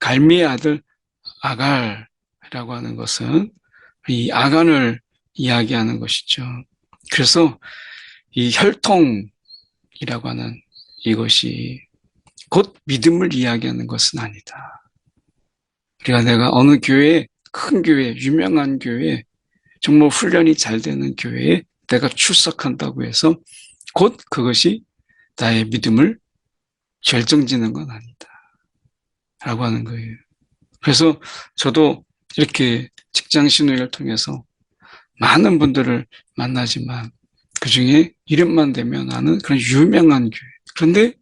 갈미의 아들 아갈이라고 하는 것은 이 아간을 이야기하는 것이죠. 그래서 이 혈통이라고 하는 이것이 곧 믿음을 이야기하는 것은 아니다. 그러니까 내가 어느 교회, 큰 교회, 유명한 교회, 정말 훈련이 잘 되는 교회에 내가 출석한다고 해서 곧 그것이 나의 믿음을 결정짓는 건 아니다. 라고 하는 거예요. 그래서 저도 이렇게 직장 신호를 통해서 많은 분들을 만나지만 그 중에 이름만 대면 아는 그런 유명한 교회. 그런데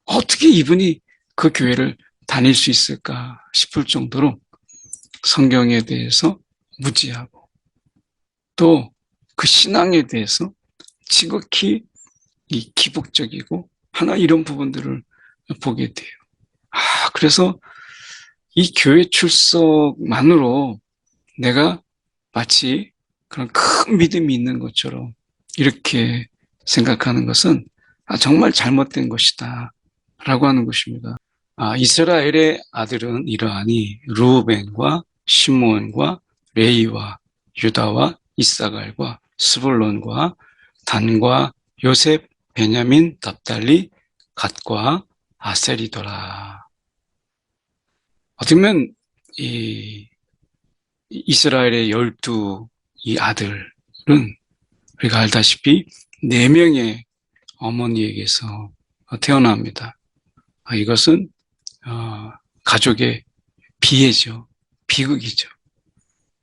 어떻게 이분이 그 교회를 다닐 수 있을까 싶을 정도로 성경에 대해서 무지하고 또 그 신앙에 대해서 지극히 이 기복적이고 하나 이런 부분들을 보게 돼요. 그래서 이 교회 출석만으로 내가 마치 그런 큰 믿음이 있는 것처럼 이렇게 생각하는 것은 정말 잘못된 것이다 라고 하는 것입니다. 이스라엘의 아들은 이러하니 르우벤과 시므온과 레위와 유다와 이사갈과 스불론과 단과 요셉, 베냐민, 납달리, 갓과 아셀이더라. 어떻게 보면 이 이스라엘의 12 이 아들은 우리가 알다시피 4명의 어머니에게서 태어납니다. 이것은 가족의 비애죠. 비극이죠.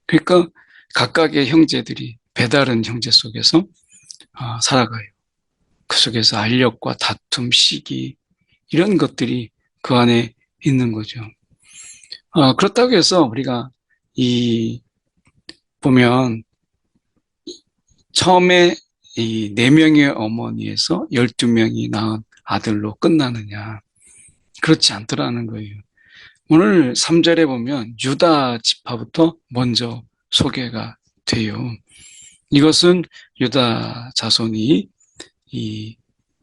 그러니까 각각의 형제들이 배다른 형제 속에서 살아가요. 그 속에서 알력과 다툼, 시기 이런 것들이 그 안에 있는 거죠. 그렇다고 해서 우리가 보면 처음에 이 4명의 어머니에서 12명이 낳은 아들로 끝나느냐. 그렇지 않더라는 거예요. 오늘 3절에 보면 유다 지파부터 먼저 소개가 돼요. 이것은 유다 자손이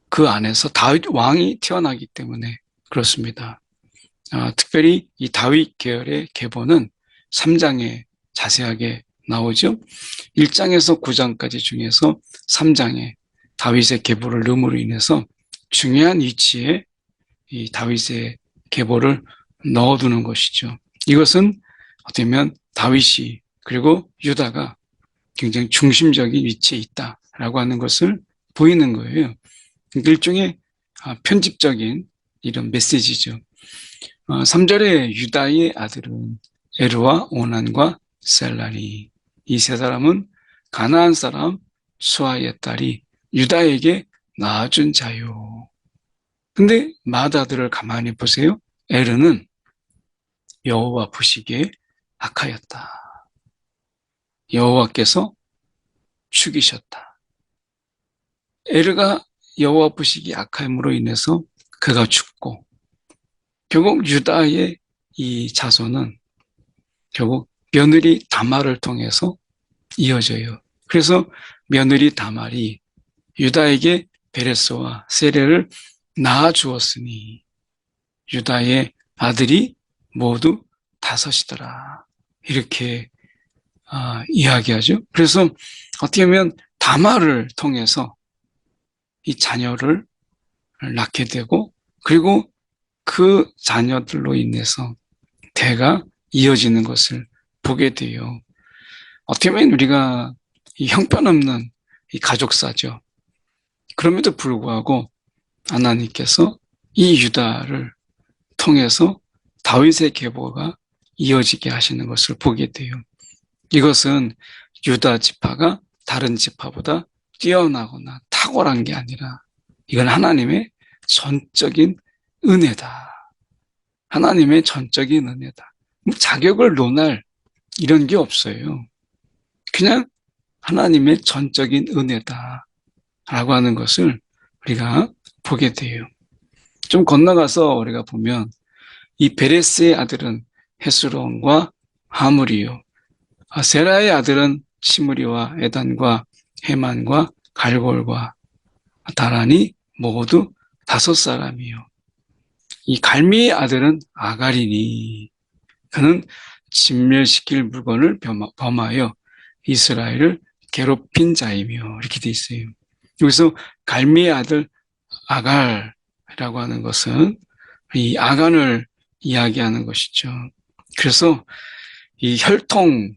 그 안에서 다윗 왕이 태어나기 때문에 그렇습니다. 특별히 이 다윗 계열의 계보는 3장에 자세하게 나오죠. 1장에서 9장까지 중에서 3장에 다윗의 계보를 넣음으로 인해서 중요한 위치에 이 다윗의 계보를 넣어두는 것이죠. 이것은 어떻게 보면 다윗이 그리고 유다가 굉장히 중심적인 위치에 있다라고 하는 것을 보이는 거예요. 일종의 편집적인 이런 메시지죠. 3절에 유다의 아들은 에르와 오난과 셀라니 이 세 사람은 가나안 사람 수아의 딸이 유다에게 낳아준 자요. 근데 맏아들을 가만히 보세요. 에르는 여호와 보시기에 악하였다. 여호와께서 죽이셨다. 에르가 여호와 보시기에 악함으로 인해서 그가 죽고 결국 유다의 이 자손은 결국 며느리 다말을 통해서 이어져요. 그래서 며느리 다말이 유다에게 베레스와 세레를 낳아 주었으니 유다의 아들이 모두 5이더라. 이렇게 이야기하죠. 그래서 어떻게 보면 다말을 통해서 이 자녀를 낳게 되고 그리고 그 자녀들로 인해서 대가 이어지는 것을 보게 돼요. 어떻게 보면 우리가 이 형편없는 이 가족사죠. 그럼에도 불구하고 하나님께서 이 유다를 통해서 다윗의 계보가 이어지게 하시는 것을 보게 돼요. 이것은 유다 지파가 다른 지파보다 뛰어나거나 탁월한 게 아니라 이건 하나님의 전적인 은혜다. 하나님의 전적인 은혜다. 자격을 논할 이런 게 없어요. 그냥 하나님의 전적인 은혜다. 라고 하는 것을 우리가 보게 돼요. 좀 건너가서 우리가 보면 이 베레스의 아들은 헤스론과 하물이요. 세라의 아들은 시므리와 에단과 헤만과 갈골과 다란이 모두 5사람이요. 이 갈미의 아들은 아갈이니 그는 진멸시킬 물건을 범하여 이스라엘을 괴롭힌 자이며 이렇게 돼 있어요. 여기서 갈미의 아들 아갈이라고 하는 것은 이 아간을 이야기하는 것이죠. 그래서 이 혈통이라고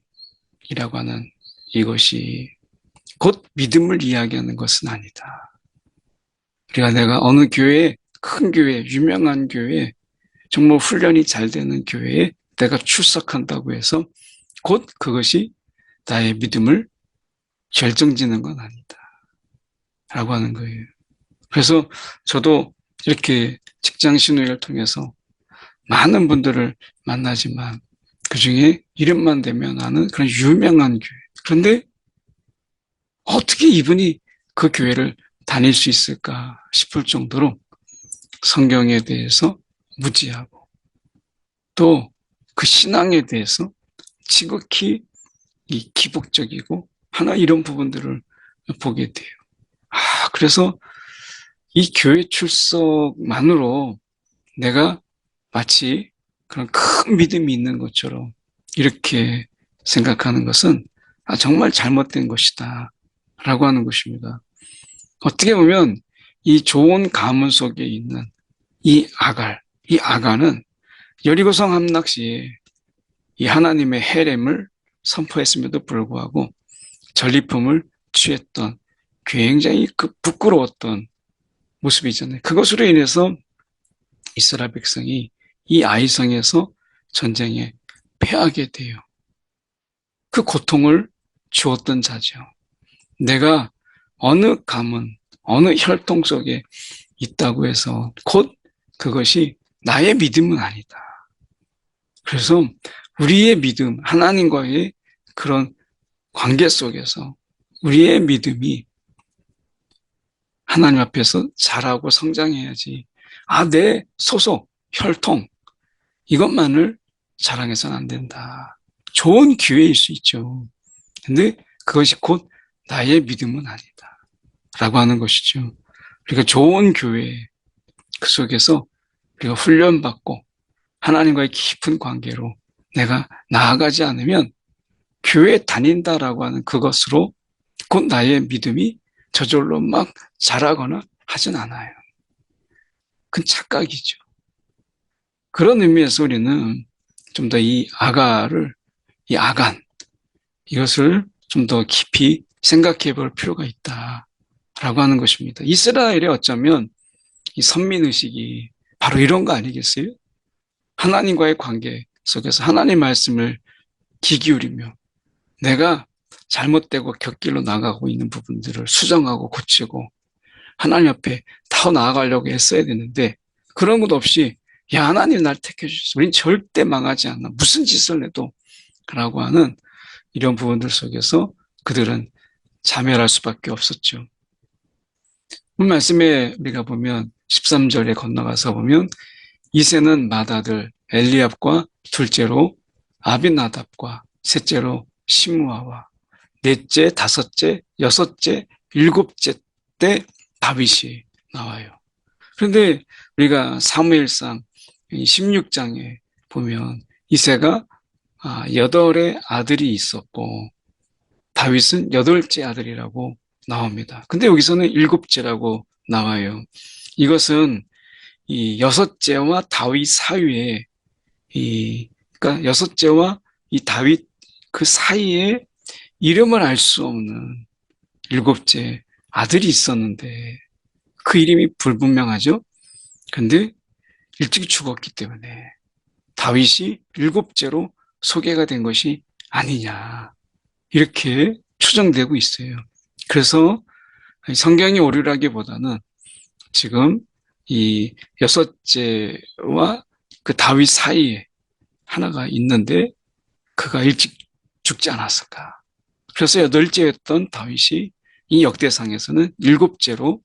하는 이것이 곧 믿음을 이야기하는 것은 아니다. 우리가 내가 어느 교회, 큰 교회, 유명한 교회, 정말 훈련이 잘 되는 교회에 내가 출석한다고 해서 곧 그것이 나의 믿음을 결정짓는 건 아니다. 라고 하는 거예요. 그래서 저도 이렇게 직장 신우회를 통해서 많은 분들을 만나지만 그 중에 이름만 대면 아는 그런 유명한 교회. 그런데 어떻게 이분이 그 교회를 다닐 수 있을까 싶을 정도로 성경에 대해서 무지하고 또 그 신앙에 대해서 지극히 이 기복적이고 하나 이런 부분들을 보게 돼요. 그래서 이 교회 출석만으로 내가 마치 그런 큰 믿음이 있는 것처럼 이렇게 생각하는 것은 정말 잘못된 것이다 라고 하는 것입니다. 어떻게 보면 이 좋은 가문 속에 있는 이 아갈은 여리고성 함락 시에 이 하나님의 헤렘을 선포했음에도 불구하고 전리품을 취했던 굉장히 부끄러웠던 모습이잖아요. 그것으로 인해서 이스라엘 백성이 이 아이성에서 전쟁에 패하게 돼요. 그 고통을 주었던 자죠. 내가 어느 가문, 어느 혈통 속에 있다고 해서 곧 그것이 나의 믿음은 아니다. 그래서 우리의 믿음, 하나님과의 그런 관계 속에서 우리의 믿음이 하나님 앞에서 자라고 성장해야지. 내 소속, 혈통, 이것만을 자랑해서는 안 된다. 좋은 기회일 수 있죠. 근데 그것이 곧 나의 믿음은 아니다. 라고 하는 것이죠. 그러니까 좋은 교회, 그 속에서 우리가 훈련받고 하나님과의 깊은 관계로 내가 나아가지 않으면 교회 다닌다라고 하는 그것으로 곧 나의 믿음이 저절로 막 자라거나 하진 않아요. 그건 착각이죠. 그런 의미에서 우리는 좀 더 이 아간, 이것을 좀 더 깊이 생각해 볼 필요가 있다라고 하는 것입니다. 이스라엘에 어쩌면 이 선민의식이 바로 이런 거 아니겠어요? 하나님과의 관계 속에서 하나님 말씀을 귀 기울이며 내가 잘못되고 곁길로 나가고 있는 부분들을 수정하고 고치고 하나님 앞에 더 나아가려고 애써야 되는데 그런 것 없이 하나님 날 택해 주셨어. 우린 절대 망하지 않아. 무슨 짓을 해도 라고 하는 이런 부분들 속에서 그들은 자멸할 수밖에 없었죠. 오늘 말씀에 우리가 보면 13절에 건너가서 보면 이새는 맏아들 엘리압과 둘째로 아비나답과 셋째로 시므아와 넷째, 다섯째, 여섯째, 일곱째 때 다윗이 나와요. 그런데 우리가 사무엘상 16장에 보면 이새가 8의 아들이 있었고 다윗은 8째 아들이라고 나옵니다. 근데 여기서는 7째라고 나와요. 이것은 이 6째와 다윗 사이에 그러니까 6째와 이 다윗 그 사이에 이름을 알 수 없는 7째 아들이 있었는데 그 이름이 불분명하죠. 근데 일찍 죽었기 때문에 다윗이 7째로 소개가 된 것이 아니냐 이렇게 추정되고 있어요. 그래서 성경이 오류라기보다는 지금 이 6째와 그 다윗 사이에 하나가 있는데 그가 일찍 죽지 않았을까. 그래서 8째였던 다윗이 이 역대상에서는 7째로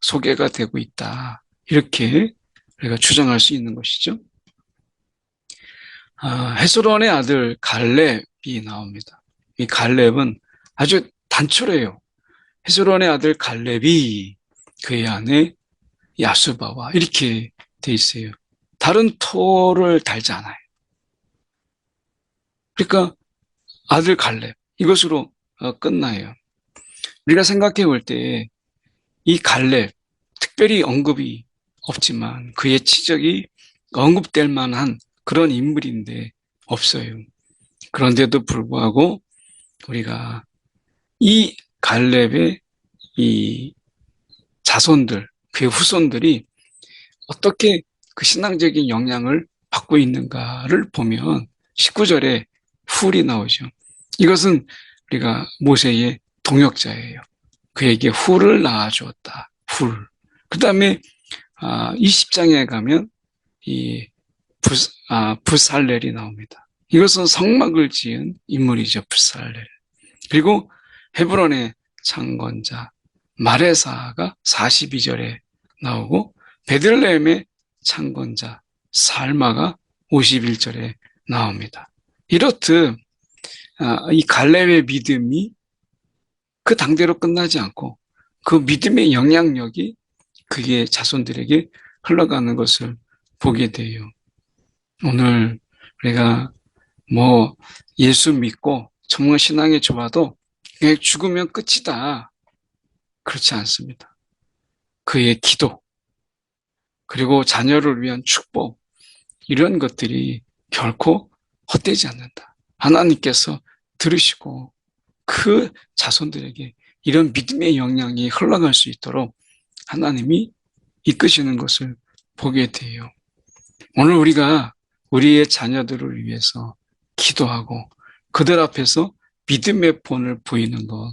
소개가 되고 있다. 이렇게 우리가 추정할 수 있는 것이죠. 헤스론의 아들 갈렙이 나옵니다. 이 갈렙은 아주 단촐해요. 헤스론의 아들 갈렙이 그의 아내 야수바와 이렇게 돼 있어요. 다른 토를 달지 않아요. 그러니까 아들 갈렙 이것으로 끝나요. 우리가 생각해 볼 때 이 갈렙 특별히 언급이 없지만 그의 치적이 언급될 만한 그런 인물인데 없어요. 그런데도 불구하고 우리가 이 갈렙의 이 자손들, 그의 후손들이 어떻게 그 신앙적인 영향을 받고 있는가를 보면 19절에 훌이 나오죠. 이것은 우리가 모세의 동역자예요. 그에게 훌을 낳아주었다. 훌. 그 다음에 20장에 가면 이 부살렐이 나옵니다. 이것은 성막을 지은 인물이죠. 부살렐. 그리고 헤브론의 창건자 마레사가 42절에 나오고 베들레헴의 창건자 살마가 51절에 나옵니다. 이렇듯 이 갈렙의 믿음이 그 당대로 끝나지 않고 그 믿음의 영향력이 그의 자손들에게 흘러가는 것을 보게 돼요. 오늘 우리가 뭐 예수 믿고 정말 신앙이 좋아도 그냥 죽으면 끝이다. 그렇지 않습니다. 그의 기도, 그리고 자녀를 위한 축복, 이런 것들이 결코 헛되지 않는다. 하나님께서 들으시고 그 자손들에게 이런 믿음의 영향이 흘러갈 수 있도록 하나님이 이끄시는 것을 보게 돼요. 오늘 우리가 우리의 자녀들을 위해서 기도하고 그들 앞에서 믿음의 본을 보이는 것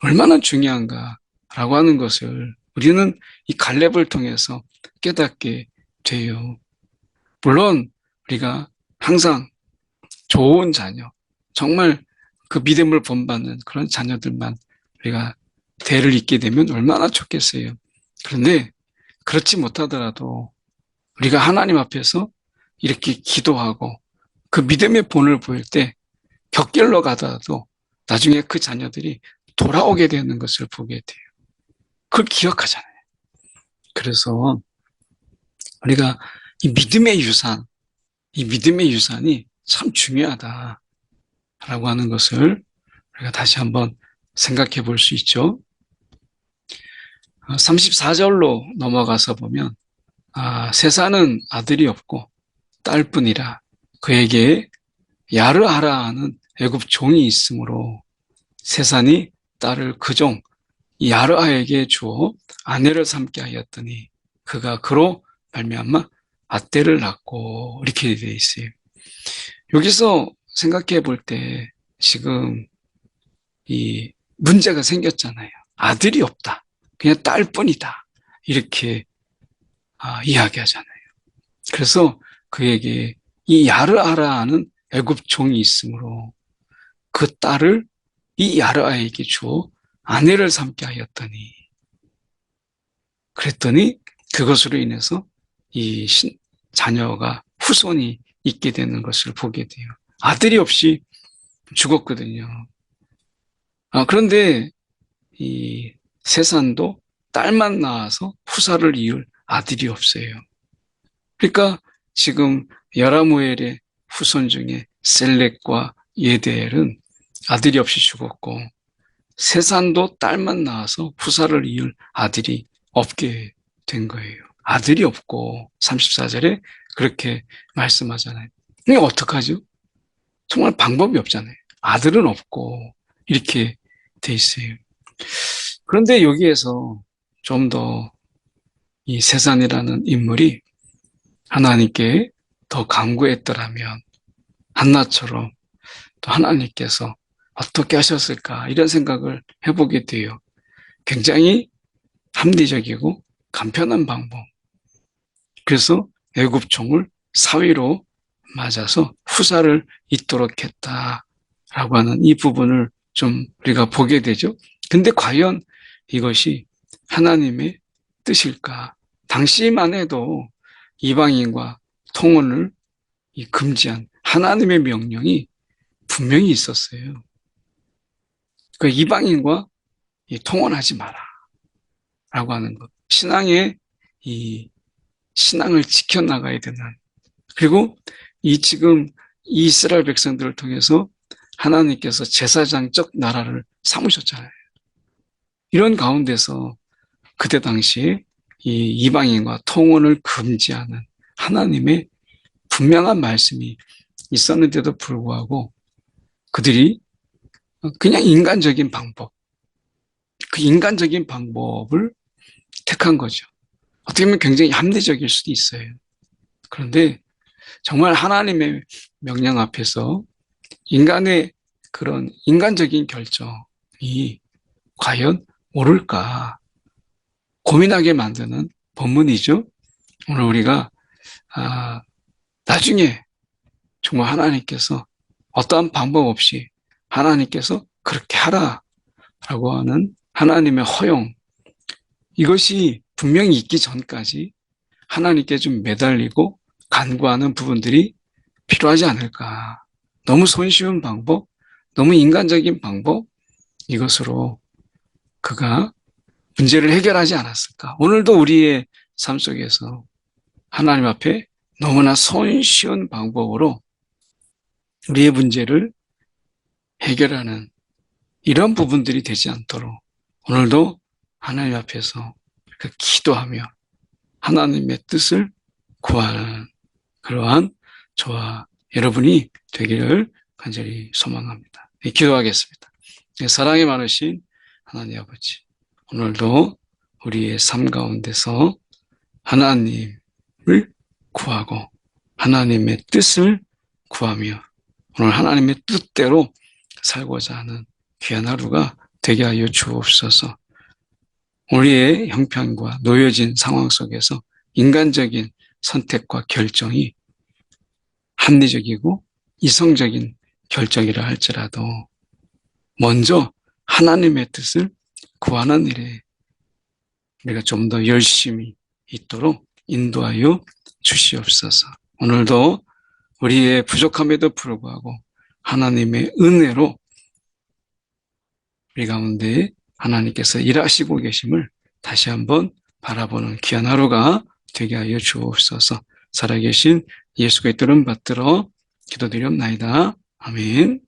얼마나 중요한가라고 하는 것을 우리는 이 갈렙을 통해서 깨닫게 돼요. 물론 우리가 항상 좋은 자녀, 정말 그 믿음을 본받는 그런 자녀들만 우리가 대를 잇게 되면 얼마나 좋겠어요. 그런데 그렇지 못하더라도 우리가 하나님 앞에서 이렇게 기도하고 그 믿음의 본을 보일 때 격결로 가더라도 나중에 그 자녀들이 돌아오게 되는 것을 보게 돼요. 그걸 기억하잖아요. 그래서 우리가 이 믿음의 유산이 참 중요하다라고 하는 것을 우리가 다시 한번 생각해 볼 수 있죠. 34절로 넘어가서 보면 세사는 아들이 없고 딸뿐이라 그에게 야르하라 하는 애굽 종이 있으므로 세산이 딸을 그 종 야르하에게 주어 아내를 삼게 하였더니 그가 그로 말미암아 앗대를 낳고 이렇게 되어 있어요. 여기서 생각해 볼 때 지금 이 문제가 생겼잖아요. 아들이 없다. 그냥 딸뿐이다. 이렇게 이야기하잖아요. 그래서 그에게 이 야르하라는 애굽 종이 있으므로 그 딸을 이 야르하에게 주어 아내를 삼게 하였더니 그랬더니 그것으로 인해서 이 자녀가 후손이 있게 되는 것을 보게 돼요. 아들이 없이 죽었거든요. 그런데 이 세산도 딸만 낳아서 후사를 이을 아들이 없어요. 그러니까 지금 여라무엘의 후손 중에 셀렉과 예데엘은 아들이 없이 죽었고 세산도 딸만 낳아서 후사를 이을 아들이 없게 된 거예요. 아들이 없고 34절에 그렇게 말씀하잖아요. 이게 어떡하죠? 정말 방법이 없잖아요. 아들은 없고 이렇게 돼 있어요. 그런데 여기에서 좀 더 이 세산이라는 인물이 하나님께 더 간구했더라면 한나처럼 또 하나님께서 어떻게 하셨을까 이런 생각을 해보게 돼요. 굉장히 합리적이고 간편한 방법. 그래서 애굽 종을 사위로 맞아서 후사를 잇도록 했다라고 하는 이 부분을 좀 우리가 보게 되죠. 근데 과연 이것이 하나님의 뜻일까? 당시만 해도 이방인과 통혼을 금지한 하나님의 명령이 분명히 있었어요. 그 이방인과 통혼하지 마라 라고 하는 것. 신앙의 이 신앙을 지켜나가야 되는, 그리고 이 지금 이스라엘 백성들을 통해서 하나님께서 제사장적 나라를 삼으셨잖아요. 이런 가운데서 그때 당시 이 이방인과 통혼을 금지하는 하나님의 분명한 말씀이 있었는데도 불구하고 그들이 그냥 인간적인 방법, 그 인간적인 방법을 택한 거죠. 어떻게 보면 굉장히 합리적일 수도 있어요. 그런데 정말 하나님의 명령 앞에서 인간의 그런 인간적인 결정이 과연 옳을까 고민하게 만드는 본문이죠. 오늘 우리가 나중에 정말 하나님께서 어떠한 방법 없이 하나님께서 그렇게 하라라고 하는 하나님의 허용, 이것이 분명히 있기 전까지 하나님께 좀 매달리고 간구하는 부분들이 필요하지 않을까. 너무 손쉬운 방법, 너무 인간적인 방법, 이것으로 그가 문제를 해결하지 않았을까. 오늘도 우리의 삶 속에서 하나님 앞에 너무나 손쉬운 방법으로 우리의 문제를 해결하는 이런 부분들이 되지 않도록 오늘도 하나님 앞에서 기도하며 하나님의 뜻을 구하는 그러한 저와 여러분이 되기를 간절히 소망합니다. 기도하겠습니다. 사랑이 많으신 하나님 아버지, 오늘도 우리의 삶 가운데서 하나님을 구하고 하나님의 뜻을 구하며 오늘 하나님의 뜻대로 살고자 하는 귀한 하루가 되게 하여 주옵소서. 우리의 형편과 놓여진 상황 속에서 인간적인 선택과 결정이 합리적이고 이성적인 결정이라 할지라도 먼저 하나님의 뜻을 구하는 일에 우리가 좀 더 열심히 있도록 인도하여 주시옵소서. 오늘도 우리의 부족함에도 불구하고 하나님의 은혜로 우리 가운데 하나님께서 일하시고 계심을 다시 한번 바라보는 귀한 하루가 되게 하여 주옵소서. 살아계신 예수 그리스도를 받들어 기도드리옵나이다. 아멘.